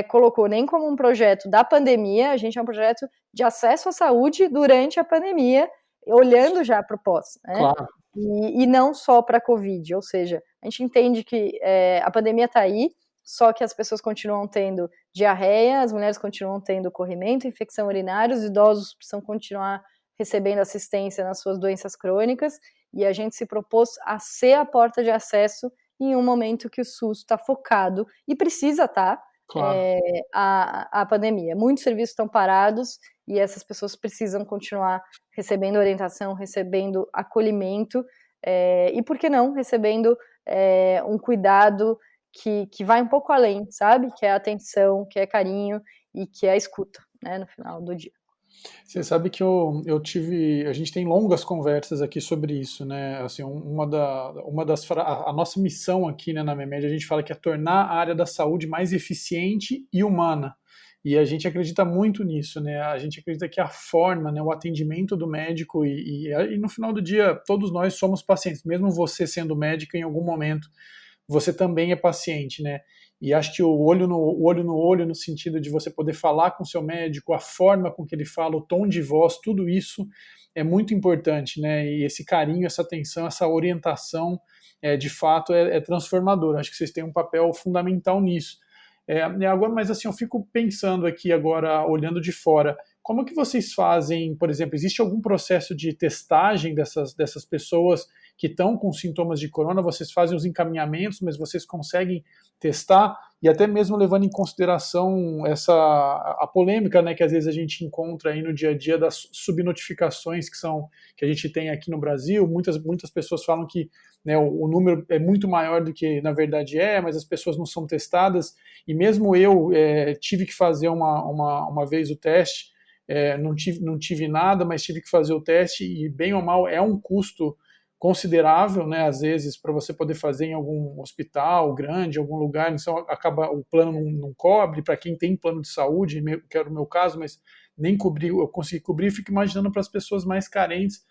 colocou nem como um projeto da pandemia, a gente é um projeto de acesso à saúde durante a pandemia, olhando já para o pós, né? Claro. E não só para a Covid, ou seja, a gente entende que a pandemia está aí, só que as pessoas continuam tendo diarreia, as mulheres continuam tendo corrimento, infecção urinária, os idosos precisam continuar recebendo assistência nas suas doenças crônicas, e a gente se propôs a ser a porta de acesso em um momento que o SUS está focado, e precisa estar, Claro. a pandemia. Muitos serviços estão parados, e essas pessoas precisam continuar recebendo orientação, recebendo acolhimento, e por que não, recebendo um cuidado que vai um pouco além, sabe? Que é atenção, que é carinho e que é a escuta, né, no final do dia. Você sabe que a gente tem longas conversas aqui sobre isso, né? Assim, a nossa missão aqui, né, na MEMED, a gente fala que é tornar a área da saúde mais eficiente e humana. E a gente acredita muito nisso, né? A gente acredita que a forma, né, o atendimento do médico e no final do dia todos nós somos pacientes, mesmo você sendo médico em algum momento, você também é paciente, né? E acho que o olho no olho, no sentido de você poder falar com o seu médico, a forma com que ele fala, o tom de voz, tudo isso é muito importante, né? E esse carinho, essa atenção, essa orientação, de fato, é transformador. Acho que vocês têm um papel fundamental nisso. Agora, mas assim, eu fico pensando aqui agora, olhando de fora, como que vocês fazem, por exemplo, existe algum processo de testagem dessas pessoas que estão com sintomas de corona? Vocês fazem os encaminhamentos, mas vocês conseguem testar, e até mesmo levando em consideração a polêmica, né, que às vezes a gente encontra aí no dia a dia das subnotificações que a gente tem aqui no Brasil. Muitas pessoas falam que, né, o número é muito maior do que na verdade mas as pessoas não são testadas, e mesmo eu tive que fazer uma vez o teste, não tive nada, mas tive que fazer o teste, e bem ou mal é um custo considerável, né, às vezes, para você poder fazer em algum hospital grande, algum lugar, então o plano não cobre, para quem tem plano de saúde, que era o meu caso, mas nem eu consegui cobrir. Fico imaginando para as pessoas mais carentes,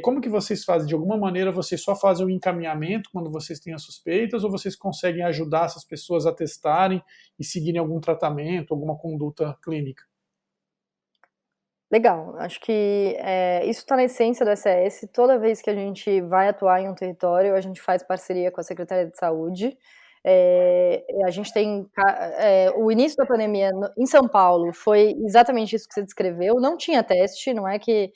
como que vocês fazem? De alguma maneira vocês só fazem o encaminhamento quando vocês têm as suspeitas, ou vocês conseguem ajudar essas pessoas a testarem e seguirem algum tratamento, alguma conduta clínica? Legal, acho que isso está na essência do SES. Toda vez que a gente vai atuar em um território, a gente faz parceria com a Secretaria de Saúde. A gente tem o início da pandemia em São Paulo foi exatamente isso que você descreveu. Não tinha teste, não é que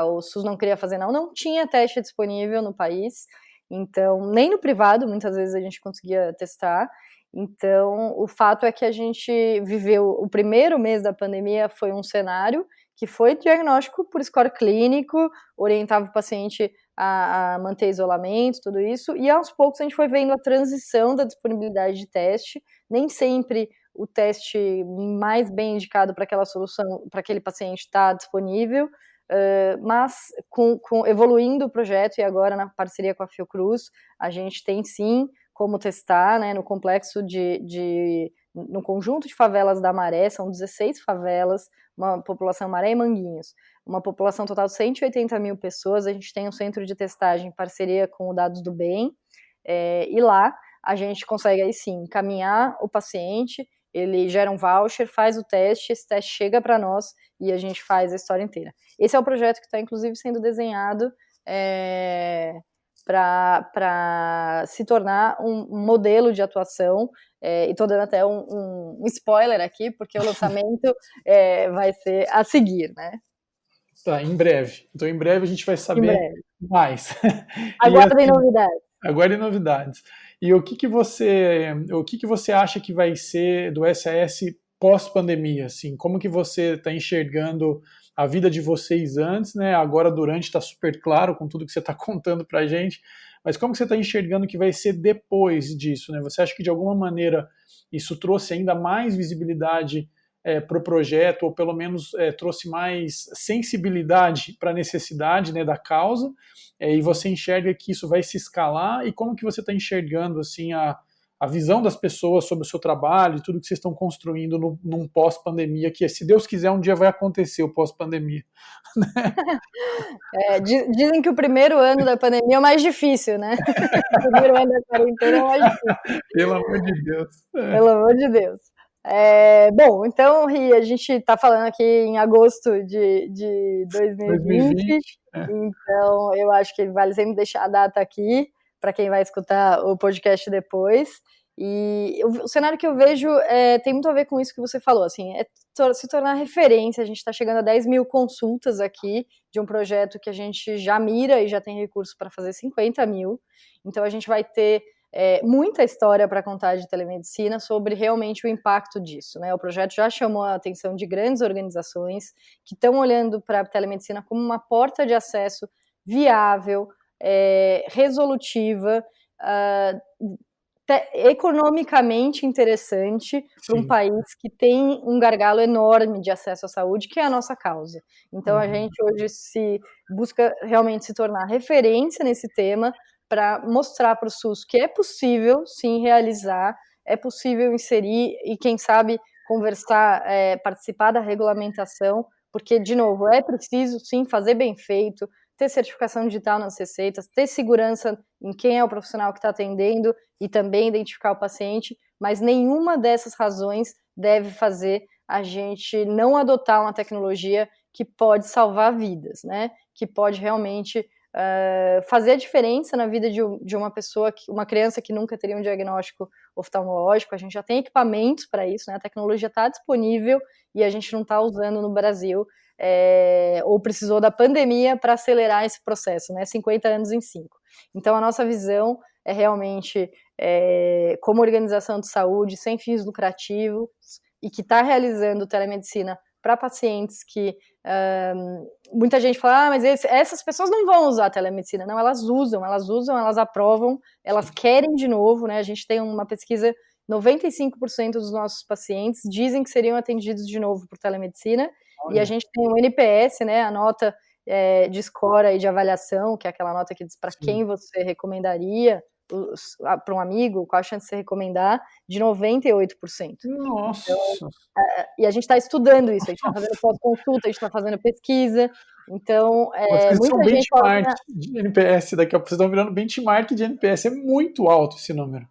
o SUS não queria fazer, não tinha teste disponível no país. Então, nem no privado, muitas vezes a gente conseguia testar. Então, o fato é que a gente viveu o primeiro mês da pandemia, foi um cenário que foi diagnóstico por score clínico, orientava o paciente a manter isolamento, tudo isso, e aos poucos a gente foi vendo a transição da disponibilidade de teste. Nem sempre o teste mais bem indicado para aquela solução, para aquele paciente está disponível, mas evoluindo o projeto, e agora na parceria com a Fiocruz, a gente tem sim como testar, né, no complexo no conjunto de favelas da Maré, são 16 favelas, uma população Maré e Manguinhos, uma população total de 180 mil pessoas. A gente tem um centro de testagem em parceria com o Dados do Bem, e lá a gente consegue aí sim encaminhar o paciente, ele gera um voucher, faz o teste, esse teste chega para nós e a gente faz a história inteira. Esse é o projeto que está inclusive sendo desenhado para se tornar um modelo de atuação, e estou dando até um spoiler aqui, porque o lançamento vai ser a seguir, né? Tá, em breve. Então, em breve a gente vai saber mais. Aguardem novidades. Aguardem novidades. E o que você acha que vai ser do SAS pós-pandemia, assim, como que você está enxergando a vida de vocês antes, né? Agora durante está super claro com tudo que você está contando para a gente, mas como que você está enxergando que vai ser depois disso, né? Você acha que de alguma maneira isso trouxe ainda mais visibilidade para o projeto, ou pelo menos trouxe mais sensibilidade para a necessidade, né, da causa, e você enxerga que isso vai se escalar, e como que você está enxergando assim a visão das pessoas sobre o seu trabalho e tudo que vocês estão construindo num pós-pandemia, que se Deus quiser um dia vai acontecer o pós-pandemia. Dizem que o primeiro ano da pandemia é o mais difícil, né? O primeiro ano da quarentena é o mais difícil. Pelo amor de Deus. Pelo amor de Deus. Bom, então, Ri, a gente está falando aqui em agosto de 2020, então eu acho que vale sempre deixar a data aqui para quem vai escutar o podcast depois. E o cenário que eu vejo tem muito a ver com isso que você falou, assim, se tornar referência. A gente está chegando a 10 mil consultas aqui de um projeto que a gente já mira e já tem recurso para fazer 50 mil, então a gente vai ter muita história para contar de telemedicina sobre realmente o impacto disso, né? O projeto já chamou a atenção de grandes organizações que estão olhando para a telemedicina como uma porta de acesso viável, resolutiva, economicamente interessante para um país que tem um gargalo enorme de acesso à saúde, que é a nossa causa. Então a gente hoje busca realmente se tornar referência nesse tema, para mostrar para o SUS que é possível, sim, realizar, é possível inserir e, quem sabe, conversar, participar da regulamentação, porque, de novo, é preciso, sim, fazer bem feito, ter certificação digital nas receitas, ter segurança em quem é o profissional que está atendendo e também identificar o paciente, mas nenhuma dessas razões deve fazer a gente não adotar uma tecnologia que pode salvar vidas, né? Que pode realmente fazer a diferença na vida de uma pessoa, uma criança que nunca teria um diagnóstico oftalmológico. A gente já tem equipamentos para isso, né? A tecnologia está disponível e a gente não está usando no Brasil, ou precisou da pandemia para acelerar esse processo, né? 50 anos em 5. Então a nossa visão é realmente, como organização de saúde sem fins lucrativos e que está realizando telemedicina para pacientes que muita gente fala, mas essas pessoas não vão usar a telemedicina. Não, elas usam, elas aprovam, elas querem de novo, né? A gente tem uma pesquisa, 95% dos nossos pacientes dizem que seriam atendidos de novo por telemedicina. Olha. E a gente tem o NPS, né, a nota de score e de avaliação, que é aquela nota que diz para quem você recomendaria, para um amigo, qual a chance de você recomendar, de 98%. Nossa! Então, e a gente está estudando isso, a gente está fazendo pós-consulta, a gente está fazendo pesquisa, então muita gente benchmark de NPS, daqui a pouco vocês estão virando benchmark de NPS, é muito alto esse número.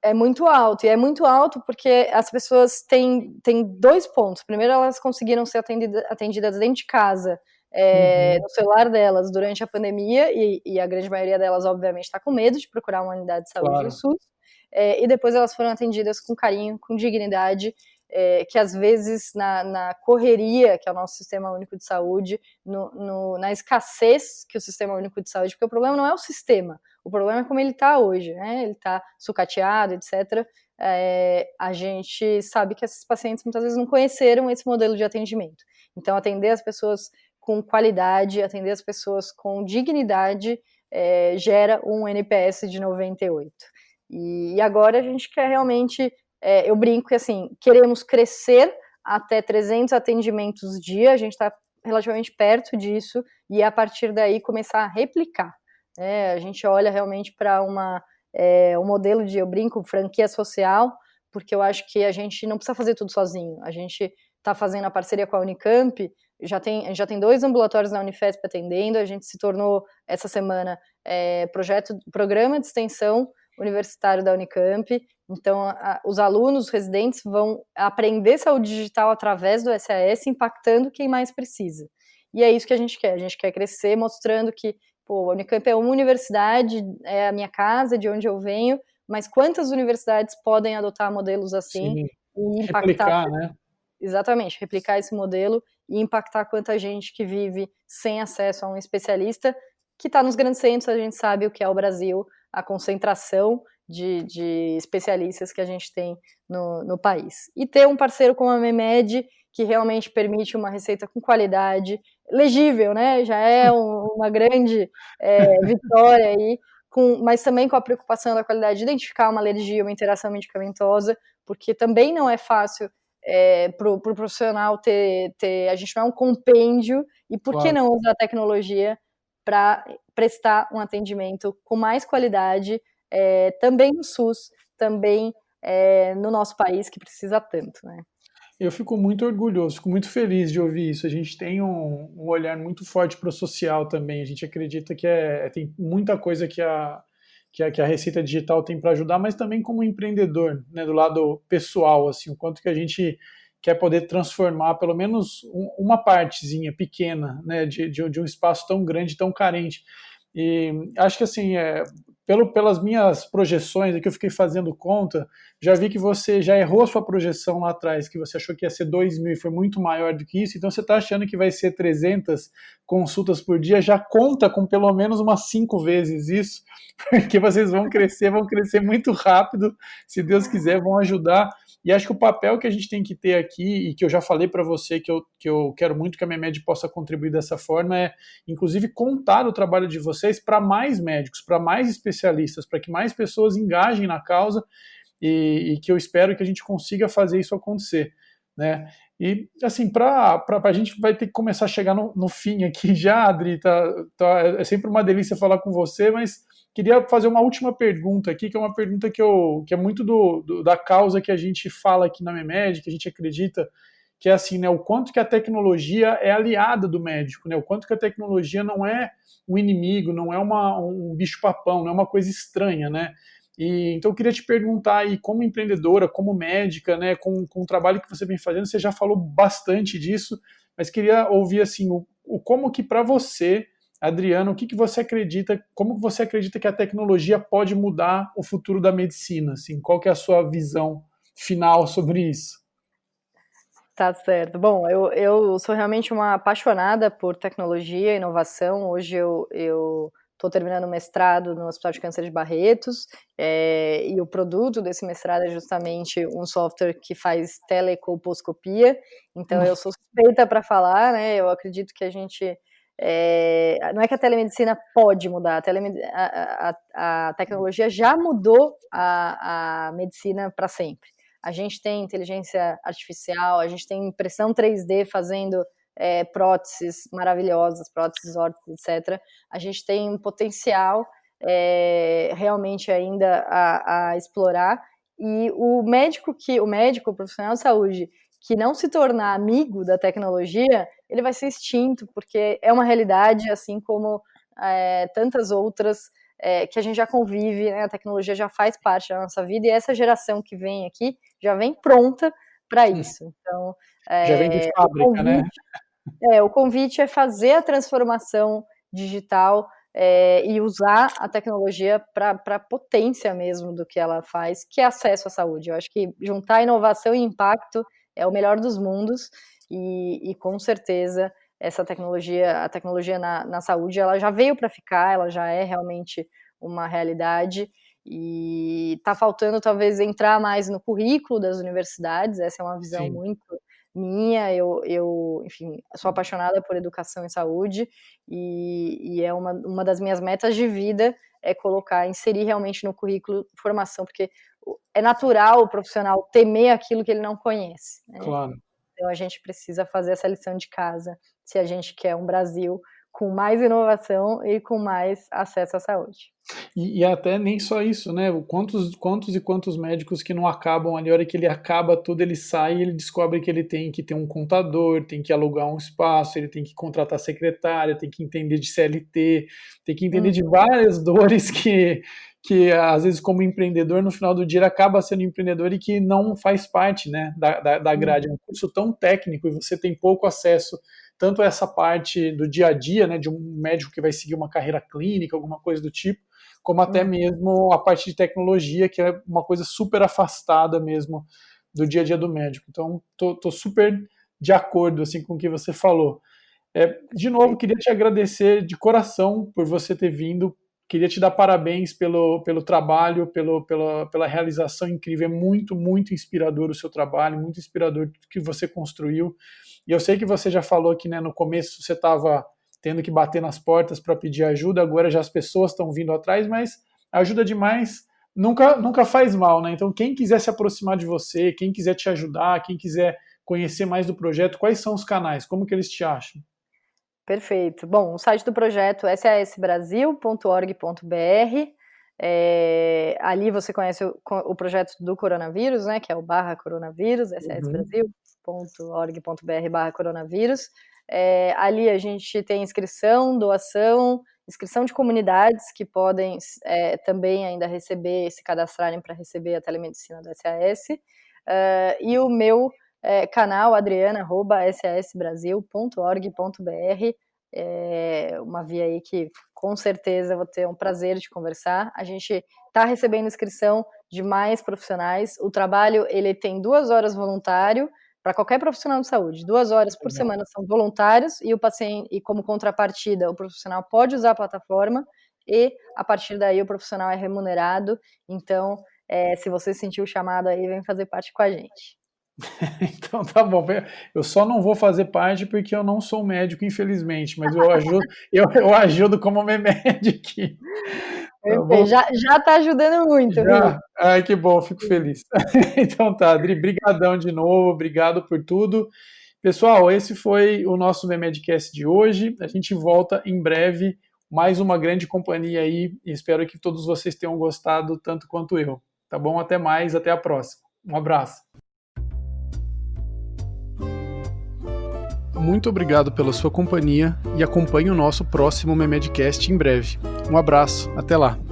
É muito alto, e é muito alto porque as pessoas têm 2 pontos. Primeiro, elas conseguiram ser atendidas dentro de casa, no celular delas durante a pandemia, e a grande maioria delas, obviamente, está com medo de procurar uma unidade de saúde do SUS, e depois elas foram atendidas com carinho, com dignidade, que às vezes na correria que é o nosso Sistema Único de Saúde, na escassez que o Sistema Único de Saúde, porque o problema não é o sistema, o problema é como ele está hoje, né? Ele está sucateado, etc. A gente sabe que esses pacientes muitas vezes não conheceram esse modelo de atendimento. Então, atender as pessoas com qualidade, atender as pessoas com dignidade, gera um NPS de 98. E agora a gente quer realmente, eu brinco que assim, queremos crescer até 300 atendimentos dia, a gente está relativamente perto disso, e a partir daí começar a replicar. A gente olha realmente para um modelo de, eu brinco, franquia social, porque eu acho que a gente não precisa fazer tudo sozinho. A gente está fazendo a parceria com a Unicamp, já tem 2 ambulatórios na Unifesp atendendo, a gente se tornou, essa semana, programa de extensão universitário da Unicamp, então os alunos, os residentes vão aprender saúde digital através do SAS, impactando quem mais precisa. E é isso que a gente quer crescer mostrando que a Unicamp é uma universidade, é a minha casa, de onde eu venho, mas quantas universidades podem adotar modelos assim? Sim. E impactar, replicar, né? Exatamente, replicar esse modelo e impactar quanta gente que vive sem acesso a um especialista, que está nos grandes centros. A gente sabe o que é o Brasil, a concentração de especialistas que a gente tem no país. E ter um parceiro como a Memed, que realmente permite uma receita com qualidade, legível, né? Já é uma grande vitória aí, mas também com a preocupação da qualidade de identificar uma alergia, uma interação medicamentosa, porque também não é fácil para o profissional ter. A gente não é um compêndio, e por que não usar a tecnologia para prestar um atendimento com mais qualidade, também no SUS, também no nosso país, que precisa tanto, né? Eu fico muito orgulhoso, fico muito feliz de ouvir isso. A gente tem um olhar muito forte para o social também. A gente acredita que tem muita coisa que a Receita Digital tem para ajudar, mas também como empreendedor, né, do lado pessoal, assim, o quanto que a gente quer poder transformar pelo menos uma partezinha pequena, né, de um espaço tão grande, tão carente. E acho que assim, pelas minhas projeções, que eu fiquei fazendo conta, já vi que você já errou a sua projeção lá atrás, que você achou que ia ser 2.000 e foi muito maior do que isso, então você está achando que vai ser 300 consultas por dia, já conta com pelo menos umas 5 vezes isso, porque vocês vão crescer muito rápido, se Deus quiser, vão ajudar. E acho que o papel que a gente tem que ter aqui, e que eu já falei para você que eu quero muito que a Memed possa contribuir dessa forma, é inclusive contar o trabalho de vocês para mais médicos, para mais especialistas, para que mais pessoas engajem na causa, e que eu espero que a gente consiga fazer isso acontecer, né? E assim, a gente vai ter que começar a chegar no fim aqui já, Adri, é sempre uma delícia falar com você, mas queria fazer uma última pergunta aqui, que é uma pergunta que é muito da causa que a gente fala aqui na Memed, que a gente acredita, que é assim, né, o quanto que a tecnologia é aliada do médico, né, o quanto que a tecnologia não é um inimigo, não é um bicho-papão, não é uma coisa estranha, né? Então eu queria te perguntar aí, como empreendedora, como médica, né, com o trabalho que você vem fazendo, você já falou bastante disso, mas queria ouvir assim, como que para você, Adriano, como você acredita que a tecnologia pode mudar o futuro da medicina? Assim, qual que é a sua visão final sobre isso? Tá certo. Bom, eu sou realmente uma apaixonada por tecnologia e inovação. Hoje eu estou terminando o mestrado no Hospital de Câncer de Barretos, e o produto desse mestrado é justamente um software que faz telecolposcopia. Então eu sou suspeita para falar, né? Eu acredito que a gente não é que a telemedicina pode mudar, a tecnologia já mudou a medicina para sempre. A gente tem inteligência artificial, a gente tem impressão 3D fazendo próteses maravilhosas, próteses órtese, etc. A gente tem um potencial realmente ainda a explorar, e o médico, o profissional de saúde, que não se tornar amigo da tecnologia, ele vai ser extinto, porque é uma realidade, assim como tantas outras que a gente já convive, né? A tecnologia já faz parte da nossa vida, e essa geração que vem aqui já vem pronta para isso. Então, já vem de fábrica, né? O convite é fazer a transformação digital e usar a tecnologia para a potência mesmo do que ela faz, que é acesso à saúde. Eu acho que juntar inovação e impacto é o melhor dos mundos, e com certeza a tecnologia na saúde, ela já veio para ficar, ela já é realmente uma realidade, e está faltando talvez entrar mais no currículo das universidades. Essa é uma visão Sim. muito minha. Enfim, sou apaixonada por educação e saúde, e é uma das minhas metas de vida, inserir realmente no currículo formação, porque é natural o profissional temer aquilo que ele não conhece, né? Claro. Então a gente precisa fazer essa lição de casa, se a gente quer um Brasil com mais inovação e com mais acesso à saúde. E até nem só isso, né? Quantos médicos que não acabam ali, a hora que ele acaba tudo, ele sai e ele descobre que ele tem que ter um contador, tem que alugar um espaço, ele tem que contratar secretária, tem que entender de CLT, tem que entender de várias dores que às vezes, como empreendedor, no final do dia ele acaba sendo empreendedor e que não faz parte, né, da grade. É um curso tão técnico e você tem pouco acesso tanto a essa parte do dia a dia, né, de um médico que vai seguir uma carreira clínica, alguma coisa do tipo, como até mesmo a parte de tecnologia, que é uma coisa super afastada mesmo do dia a dia do médico. Então, tô super de acordo assim, com o que você falou. De novo, queria te agradecer de coração por você ter vindo, queria te dar parabéns pelo trabalho, pela realização incrível. É muito, muito inspirador o seu trabalho, muito inspirador tudo que você construiu. E eu sei que você já falou que, né, no começo você estava tendo que bater nas portas para pedir ajuda, agora já as pessoas estão vindo atrás, mas ajuda demais nunca faz mal, né? Então, quem quiser se aproximar de você, quem quiser te ajudar, quem quiser conhecer mais do projeto, quais são os canais? Como que eles te acham? Perfeito. Bom, o site do projeto é sasbrasil.org.br. Ali você conhece o projeto do coronavírus, né, que é o /coronavírus, sasbrasil.org.br/coronavírus. Ali a gente tem inscrição, doação, inscrição de comunidades que podem também ainda se cadastrarem para receber a telemedicina do SAS. E o meu canal, adriana@sasbrasil.org.br, uma via aí que com certeza vou ter um prazer de conversar. A gente está recebendo inscrição de mais profissionais. O trabalho ele tem 2 horas voluntário para qualquer profissional de saúde. 2 horas por semana são voluntários e o paciente, e como contrapartida, o profissional pode usar a plataforma e a partir daí o profissional é remunerado. Então, se você sentiu o chamado aí, vem fazer parte com a gente. Então tá bom, eu só não vou fazer parte porque eu não sou médico, infelizmente, mas eu ajudo como médico aqui. Tá já tá ajudando muito, já? Ai, que bom, fico feliz. Então tá, Adri, brigadão de novo, obrigado por tudo. Pessoal, esse foi o nosso Memedcast de hoje, a gente volta em breve, mais uma grande companhia aí, e espero que todos vocês tenham gostado tanto quanto eu. Tá bom? Até mais, até a próxima. Um abraço. Muito obrigado pela sua companhia e acompanhe o nosso próximo Memedcast em breve. Um abraço, até lá!